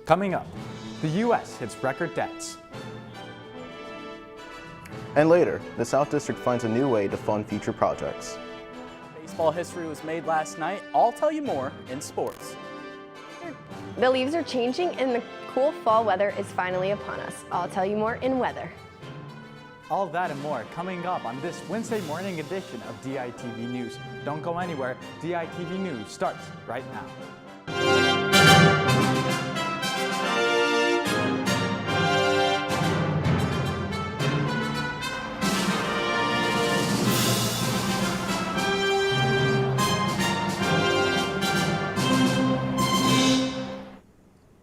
Coming up, the U.S. hits record debts. And later, the South District finds a new way to fund future projects. Baseball history was made last night. I'll tell you more in sports. The leaves are changing and the cool fall weather is finally upon us. I'll tell you more in weather. All that and more coming up on this Wednesday morning edition of DITV News. Don't go anywhere. DITV News starts right now.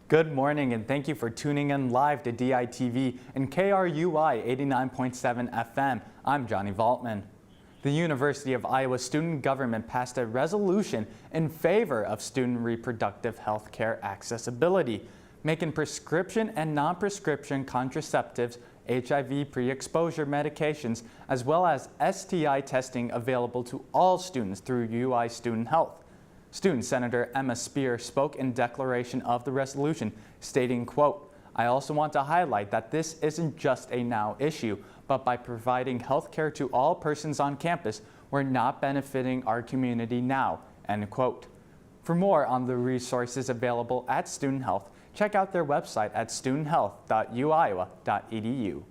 Good morning and thank you for tuning in live to DITV and KRUI 89.7 FM. I'm Johnny Valtman. The University of Iowa student government passed a resolution in favor of student reproductive health care accessibility, making prescription and non-prescription contraceptives, HIV pre-exposure medications, as well as STI testing available to all students through UI Student Health. Student Senator Emma Spear spoke in declaration of the resolution, stating, quote, "I also want to highlight that this isn't just a now issue, but by providing health care to all persons on campus, we're not benefiting our community now," end quote. For more on the resources available at Student Health, check out their website at studenthealth.uiowa.edu.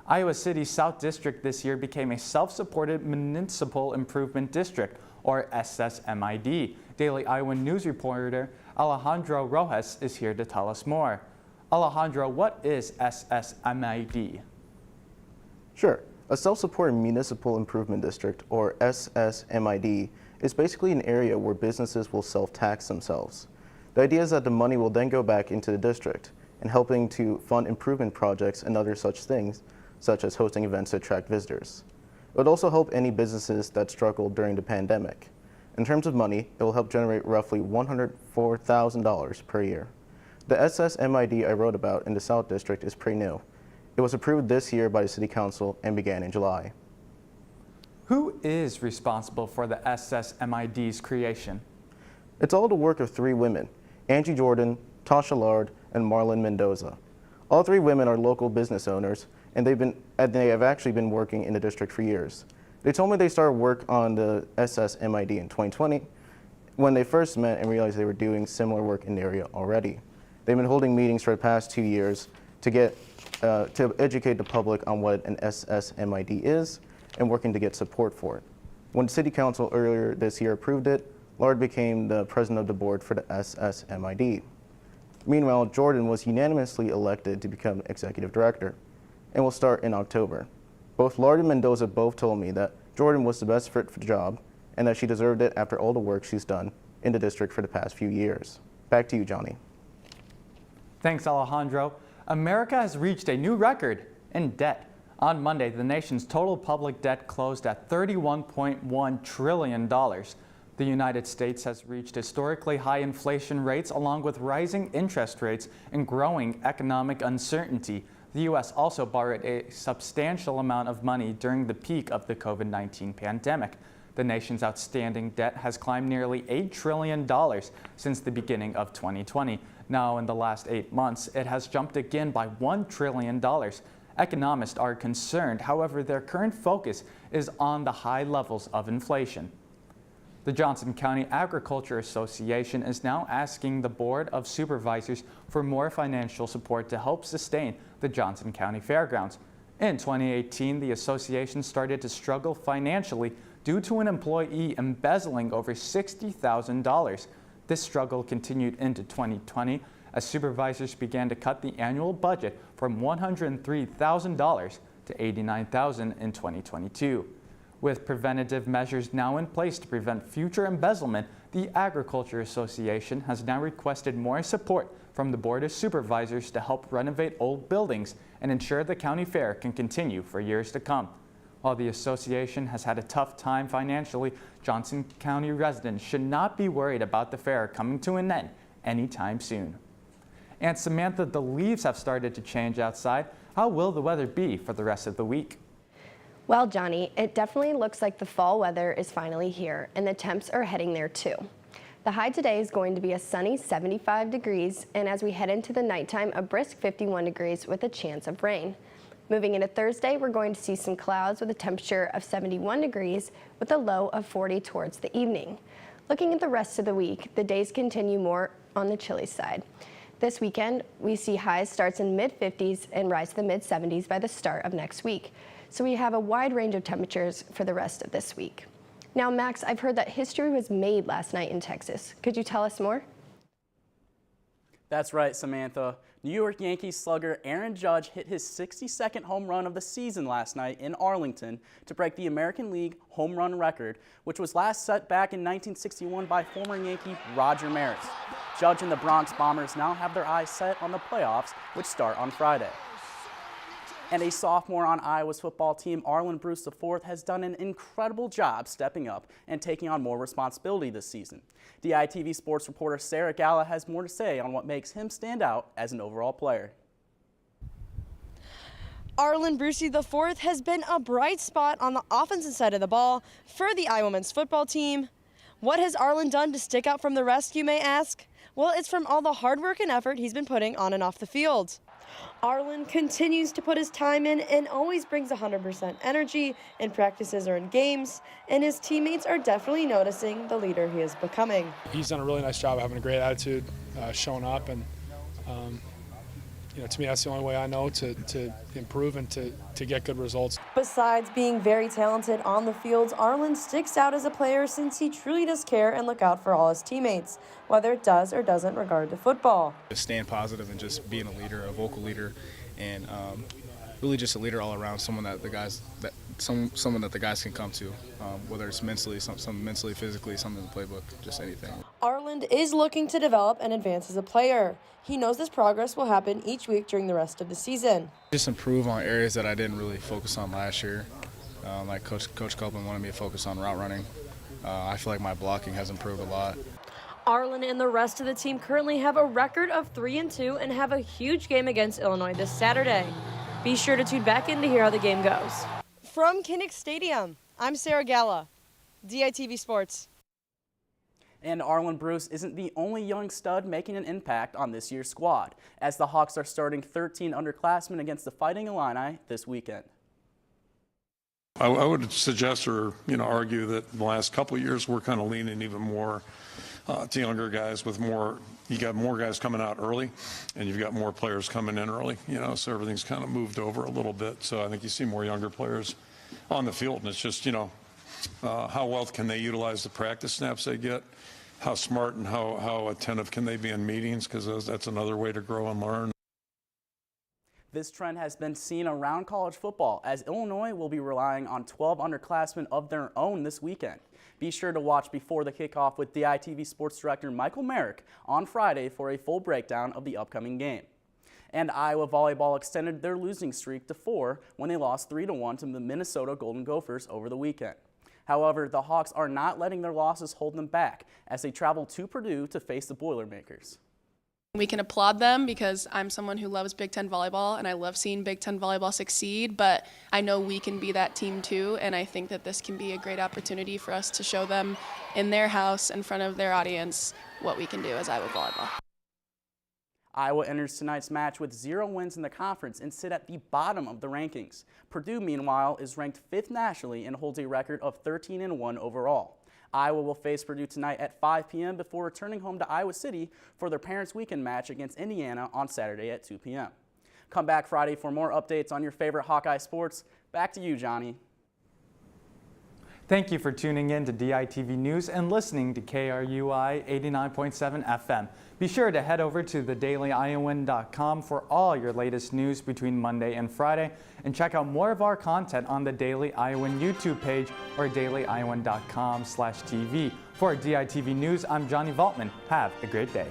Iowa City's South District this year became a self-supported municipal improvement district, or SSMID. Daily Iowa News reporter Alejandro Rojas is here to tell us more. Alejandro, what is SSMID? Sure. A self-supported municipal improvement district, or SSMID, is basically an area where businesses will self-tax themselves. The idea is that the money will then go back into the district and helping to fund improvement projects and other such things, such as hosting events to attract visitors. It would also help any businesses that struggled during the pandemic. In terms of money, it will help generate roughly $104,000 per year. The SSMID I wrote about in the South District is pretty new. It was approved this year by the City Council and began in July. Who is responsible for the SSMID's creation? It's all the work of three women, Angie Jordan, Tasha Lard, and Marlon Mendoza. All three women are local business owners, and they have actually been working in the district for years. They told me they started work on the SSMID in 2020 when they first met and realized they were doing similar work in the area already. They've been holding meetings for the past 2 years to educate the public on what an SSMID is and working to get support for it. When the City Council earlier this year approved it, Lard became the president of the board for the SSMID. Meanwhile, Jordan was unanimously elected to become executive director and will start in October. Both Lard and Mendoza both told me that Jordan was the best fit for the job and that she deserved it after all the work she's done in the district for the past few years. Back to you, Johnny. Thanks, Alejandro. America has reached a new record in debt. On Monday, the nation's total public debt closed at $31.1 trillion. The United States has reached historically high inflation rates along with rising interest rates and growing economic uncertainty. The U.S. also borrowed a substantial amount of money during the peak of the COVID-19 pandemic. The nation's outstanding debt has climbed nearly $8 trillion since the beginning of 2020. Now, in the last 8 months, it has jumped again by $1 trillion. Economists are concerned, however, their current focus is on the high levels of inflation. The Johnson County Agriculture Association is now asking the Board of Supervisors for more financial support to help sustain the Johnson County Fairgrounds. In 2018, the association started to struggle financially due to an employee embezzling over $60,000. This struggle continued into 2020 as supervisors began to cut the annual budget from $103,000 to $89,000 in 2022. With preventative measures now in place to prevent future embezzlement, the Agriculture Association has now requested more support from the Board of Supervisors to help renovate old buildings and ensure the county fair can continue for years to come. While the association has had a tough time financially, Johnson County residents should not be worried about the fair coming to an end anytime soon. And Samantha, the leaves have started to change outside. How will the weather be for the rest of the week? Well, Johnny, it definitely looks like the fall weather is finally here, and the temps are heading there too. The high today is going to be a sunny 75 degrees, and as we head into the nighttime, a brisk 51 degrees with a chance of rain. Moving into Thursday, we're going to see some clouds with a temperature of 71 degrees with a low of 40 towards the evening. Looking at the rest of the week, the days continue more on the chilly side. This weekend, we see highs starts in mid-50s and rise to the mid-70s by the start of next week. So we have a wide range of temperatures for the rest of this week. Now, Max, I've heard that history was made last night in Texas. Could you tell us more? That's right, Samantha. New York Yankees slugger Aaron Judge hit his 62nd home run of the season last night in Arlington to break the American League home run record, which was last set back in 1961 by former Yankee Roger Maris. Judge and the Bronx Bombers now have their eyes set on the playoffs, which start on Friday. And a sophomore on Iowa's football team, Arlen Bruce IV, has done an incredible job stepping up and taking on more responsibility this season. DITV sports reporter Sarah Galla has more to say on what makes him stand out as an overall player. Arlen Bruce IV has been a bright spot on the offensive side of the ball for the Iowa men's football team. What has Arlen done to stick out from the rest, you may ask? Well, it's from all the hard work and effort he's been putting on and off the field. Arlen continues to put his time in and always brings 100% energy in practices or in games, and his teammates are definitely noticing the leader he is becoming. He's done a really nice job of having a great attitude, showing up, and to me that's the only way I know to improve and to get good results. Besides being very talented on the field, Arlen sticks out as a player since he truly does care and look out for all his teammates, whether it does or doesn't regard to football. Just staying positive and just being a leader, a vocal leader, and really just a leader all around, someone that the guys can come to, whether it's mentally, something mentally, physically, something in the playbook, just anything. Arlen is looking to develop and advance as a player. He knows this progress will happen each week during the rest of the season. Just improve on areas that I didn't really focus on last year. Like Coach Copeland wanted me to focus on route running. I feel like my blocking has improved a lot. Arlen and the rest of the team currently have a record of 3-2 and have a huge game against Illinois this Saturday. Be sure to tune back in to hear how the game goes. From Kinnick Stadium, I'm Sarah Galla, DITV Sports. And Arlen Bruce isn't the only young stud making an impact on this year's squad, as the Hawks are starting 13 underclassmen against the Fighting Illini this weekend. I would suggest or argue that in the last couple of years we're kind of leaning even more to younger guys with more. You got more guys coming out early, and you've got more players coming in early. So everything's kind of moved over a little bit. So I think you see more younger players on the field, and it's just how well can they utilize the practice snaps they get. How smart and how attentive can they be in meetings, because that's another way to grow and learn. This trend has been seen around college football, as Illinois will be relying on 12 underclassmen of their own this weekend. Be sure to watch before the kickoff with DITV Sports Director Michael Merrick on Friday for a full breakdown of the upcoming game. And Iowa volleyball extended their losing streak to 4 when they lost 3-1 to the Minnesota Golden Gophers over the weekend. However, the Hawks are not letting their losses hold them back as they travel to Purdue to face the Boilermakers. We can applaud them because I'm someone who loves Big Ten volleyball and I love seeing Big Ten volleyball succeed, but I know we can be that team too, and I think that this can be a great opportunity for us to show them in their house, in front of their audience, what we can do as Iowa volleyball. Iowa enters tonight's match with 0 wins in the conference and sit at the bottom of the rankings. Purdue, meanwhile, is ranked 5th nationally and holds a record of 13-1 overall. Iowa will face Purdue tonight at 5 p.m. before returning home to Iowa City for their Parents' Weekend match against Indiana on Saturday at 2 p.m. Come back Friday for more updates on your favorite Hawkeye sports. Back to you, Johnny. Thank you for tuning in to DITV News and listening to KRUI 89.7 FM. Be sure to head over to thedailyiowan.com for all your latest news between Monday and Friday, and check out more of our content on the Daily Iowan YouTube page or dailyiowan.com/TV. For DITV News, I'm Johnny Valtman. Have a great day.